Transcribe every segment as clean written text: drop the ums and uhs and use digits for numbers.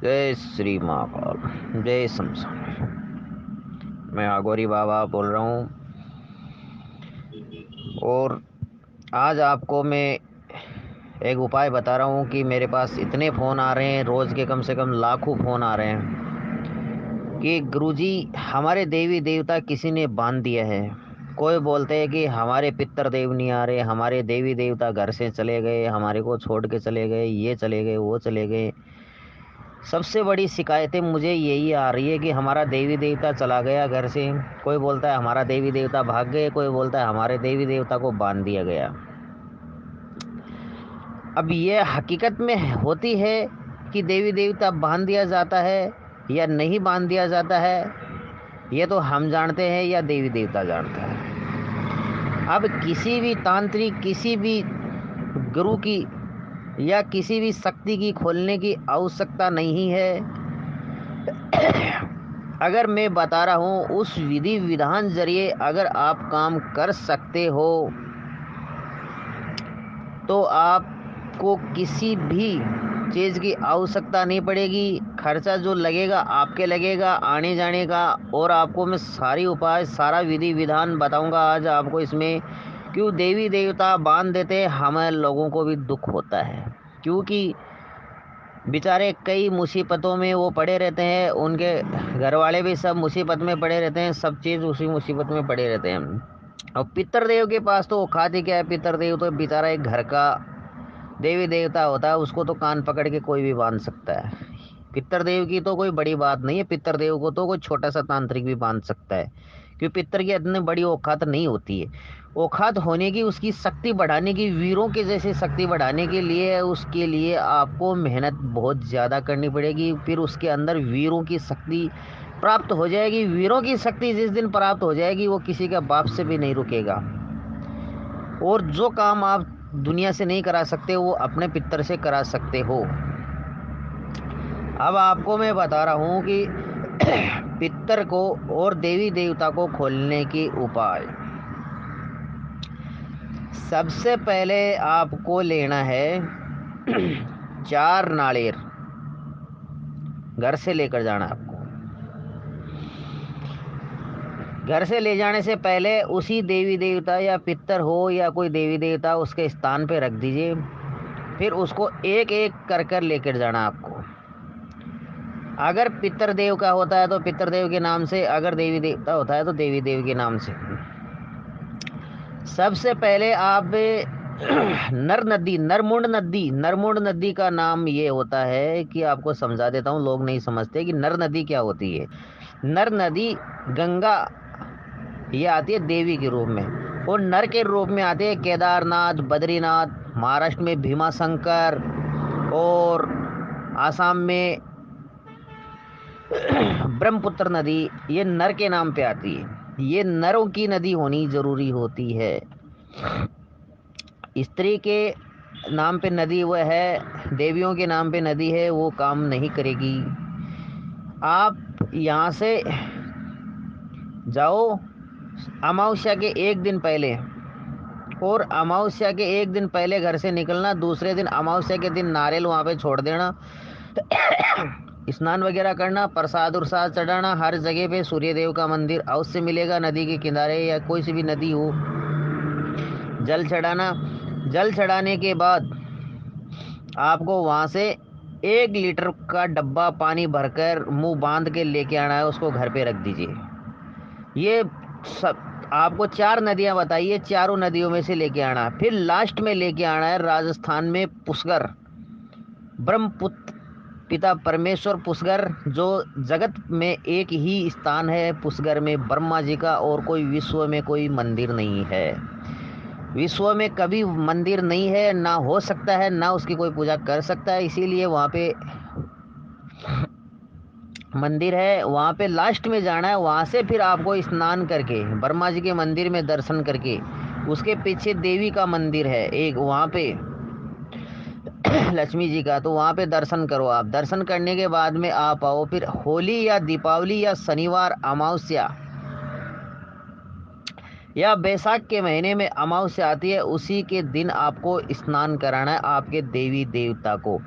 जय श्री महाकाल, जय शमशान। मैं आगोरी बाबा बोल रहा हूँ और आज आपको मैं एक उपाय बता रहा हूँ कि मेरे पास इतने फ़ोन आ रहे हैं, रोज़ के कम से कम लाखों फ़ोन आ रहे हैं कि गुरुजी हमारे देवी देवता किसी ने बांध दिया है। कोई बोलते हैं कि हमारे पितर देव नहीं आ रहे, हमारे देवी देवता घर से चले गए, हमारे को छोड़ के चले गए, ये चले गए, वो चले गए। सबसे बड़ी शिकायतें मुझे यही आ रही है कि हमारा देवी देवता चला गया घर से। कोई बोलता है हमारा देवी देवता भाग गए, कोई बोलता है हमारे देवी देवता को बांध दिया गया। अब ये हकीकत में होती है कि देवी देवता बांध दिया जाता है या नहीं बांध दिया जाता है, ये तो हम जानते हैं या देवी देवता जानता है। अब किसी भी तांत्रिक, किसी भी गुरु की या किसी भी शक्ति की खोलने की आवश्यकता नहीं है। अगर मैं बता रहा हूँ उस विधि विधान जरिए अगर आप काम कर सकते हो तो आपको किसी भी चीज़ की आवश्यकता नहीं पड़ेगी। खर्चा जो लगेगा आपके लगेगा आने जाने का, और आपको मैं सारी उपाय, सारा विधि विधान बताऊंगा आज आपको। इसमें क्यों देवी देवता बांध देते हैं, हमें लोगों को भी दुख होता है क्योंकि बेचारे कई मुसीबतों में वो पड़े रहते हैं, उनके घर वाले भी सब मुसीबत में पड़े रहते हैं, सब चीज़ उसी मुसीबत में पड़े रहते हैं। और पितरदेव के पास तो औकात ही क्या है। पितरदेव तो बेचारा एक घर का देवी देवता होता है, उसको तो कान पकड़ के कोई भी बांध सकता है। पितरदेव की तो कोई बड़ी बात नहीं है, पितरदेव को तो कोई छोटा सा तांत्रिक भी बांध सकता है क्योंकि पितर की इतनी बड़ी औकात नहीं होती है। औकात होने की, उसकी शक्ति बढ़ाने की, वीरों के जैसे शक्ति बढ़ाने के लिए उसके लिए आपको मेहनत बहुत ज़्यादा करनी पड़ेगी। फिर उसके अंदर वीरों की शक्ति प्राप्त हो जाएगी। वीरों की शक्ति जिस दिन प्राप्त हो जाएगी वो किसी का बाप से भी नहीं रुकेगा। और जो काम आप दुनिया से नहीं करा सकते वो अपने पितर से करा सकते हो। अब आपको मैं बता रहा हूँ कि पितर को और देवी देवता को खोलने की उपाय। सबसे पहले आपको लेना है 4 नारियल, घर से लेकर जाना आपको। घर से ले जाने से पहले उसी देवी देवता या पितर हो या कोई देवी देवता उसके स्थान पे रख दीजिए। फिर उसको एक एक कर कर लेकर जाना आपको। अगर पितरदेव का होता है तो पितरदेव के नाम से, अगर देवी देवता होता है तो देवी देव के नाम से। सबसे पहले आप नरमुंड नदी का नाम ये होता है कि आपको समझा देता हूँ, लोग नहीं समझते कि नर नदी क्या होती है। नर नदी गंगा ये आती है देवी के रूप में, और नर के रूप में आते हैं केदारनाथ, बद्रीनाथ, महाराष्ट्र में भीमा शंकर, और आसाम में ब्रह्मपुत्र नदी। ये नर के नाम पे आती है। ये नरों की नदी होनी जरूरी होती है। स्त्री के नाम पे नदी वो है, देवियों के नाम पे नदी है, वो काम नहीं करेगी। आप यहाँ से जाओ अमावस्या के एक दिन पहले, और अमावस्या के एक दिन पहले घर से निकलना। दूसरे दिन अमावस्या के दिन नारियल वहाँ पे छोड़ देना। स्नान वगैरह करना, प्रसाद उरसाद चढ़ाना। हर जगह पे सूर्यदेव का मंदिर अवश्य मिलेगा, नदी के किनारे या कोई सी भी नदी हो। जल चढ़ाना। जल चढ़ाने के बाद आपको वहां से 1 लीटर का डब्बा पानी भरकर मुंह बांध के लेके आना है, उसको घर पे रख दीजिए। ये सब आपको 4 नदियां बताइए, चारों नदियों में से लेके आना। फिर लास्ट में लेके आना है राजस्थान में पुष्कर, ब्रह्मपुत्र पिता परमेश्वर पुष्कर, जो जगत में एक ही स्थान है पुष्कर में, ब्रह्मा जी का। और कोई विश्व में कोई मंदिर नहीं है, विश्व में कभी मंदिर नहीं है, ना हो सकता है, ना उसकी कोई पूजा कर सकता है। इसीलिए वहाँ पे मंदिर है, वहाँ पे लास्ट में जाना है। वहाँ से फिर आपको स्नान करके ब्रह्मा जी के मंदिर में दर्शन करके, उसके पीछे देवी का मंदिर है एक वहाँ पे लक्ष्मी जी का, तो वहाँ पे दर्शन करो। आप दर्शन करने के बाद में आप आओ। फिर होली या दीपावली या शनिवार अमावस्या या बैसाख के महीने में अमावस्या आती है, उसी के दिन आपको स्नान कराना है आपके देवी देवता को।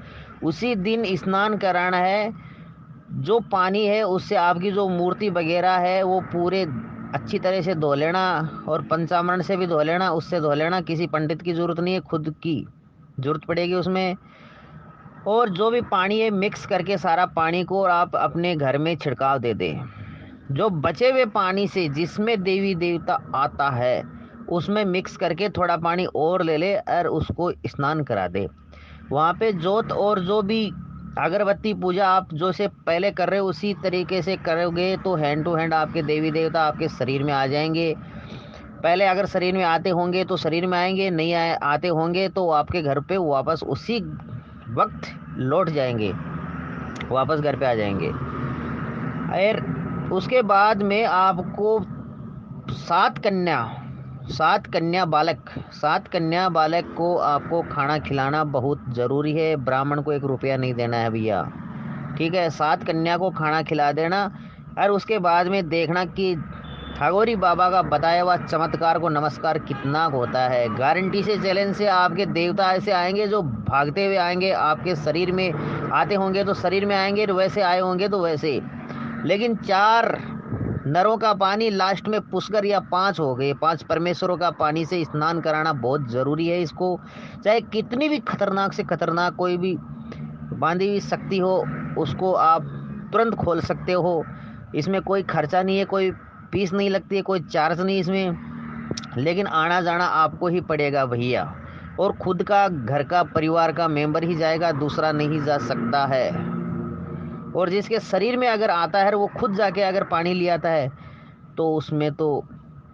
उसी दिन स्नान कराना है। जो पानी है उससे आपकी जो मूर्ति वगैरह है वो पूरे अच्छी तरह से धो लेना, और पंचामृत से भी धो लेना, उससे धो लेना। किसी पंडित की जरूरत नहीं है, खुद की जरूरत पड़ेगी उसमें। और जो भी पानी है मिक्स करके सारा पानी को और आप अपने घर में छिड़काव दे दें। जो बचे हुए पानी से जिसमें देवी देवता आता है उसमें मिक्स करके थोड़ा पानी और ले ले और उसको स्नान करा दे। वहाँ पे जोत और जो भी अगरबत्ती पूजा आप जो से पहले कर रहे हो उसी तरीके से करोगे तो हैंड टू हैंड आपके देवी देवता आपके शरीर में आ जाएंगे। पहले अगर शरीर में आते होंगे तो शरीर में आएंगे, नहीं आते होंगे तो आपके घर पे वापस उसी वक्त लौट जाएंगे, वापस घर पे आ जाएंगे। और उसके बाद में आपको सात कन्या सात कन्या बालक को आपको खाना खिलाना बहुत ज़रूरी है। ब्राह्मण को 1 रुपया नहीं देना है भैया, ठीक है। 7 कन्या को खाना खिला देना और उसके बाद में देखना कि ठागोरी बाबा का बताया हुआ चमत्कार को नमस्कार कितना होता है। गारंटी से चैलेंज से आपके देवता ऐसे आएंगे जो भागते हुए आएंगे, आपके शरीर में आते होंगे तो शरीर में आएंगे, वैसे आए होंगे तो वैसे। लेकिन 4 नरों का पानी लास्ट में पुष्कर या 5 हो गए, 5 परमेश्वरों का पानी से स्नान कराना बहुत ज़रूरी है। इसको चाहे कितनी भी खतरनाक से खतरनाक कोई भी बांधी हुई शक्ति हो उसको आप तुरंत खोल सकते हो। इसमें कोई खर्चा नहीं है, कोई फीस नहीं लगती है, कोई चार्ज नहीं इसमें। लेकिन आना जाना आपको ही पड़ेगा भैया, और खुद का घर का परिवार का मेंबर ही जाएगा, दूसरा नहीं जा सकता है। और जिसके शरीर में अगर आता है वो खुद जाके अगर पानी ले आता है तो उसमें तो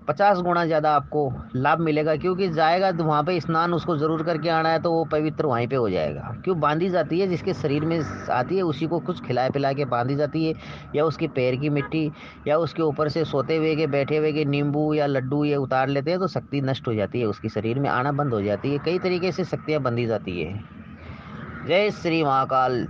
50 गुना ज़्यादा आपको लाभ मिलेगा, क्योंकि जाएगा तो वहाँ पे स्नान उसको ज़रूर करके आना है तो वो पवित्र वहीं पे हो जाएगा। क्यों बांधी जाती है, जिसके शरीर में आती है उसी को कुछ खिला पिला के बांधी जाती है, या उसके पैर की मिट्टी या उसके ऊपर से सोते हुए के बैठे हुए के नींबू या लड्डू ये उतार लेते हैं तो शक्ति नष्ट हो जाती है, उसके शरीर में आना बंद हो जाती है। कई तरीके से शक्तियाँ बंधी जाती है। जय श्री महाकाल।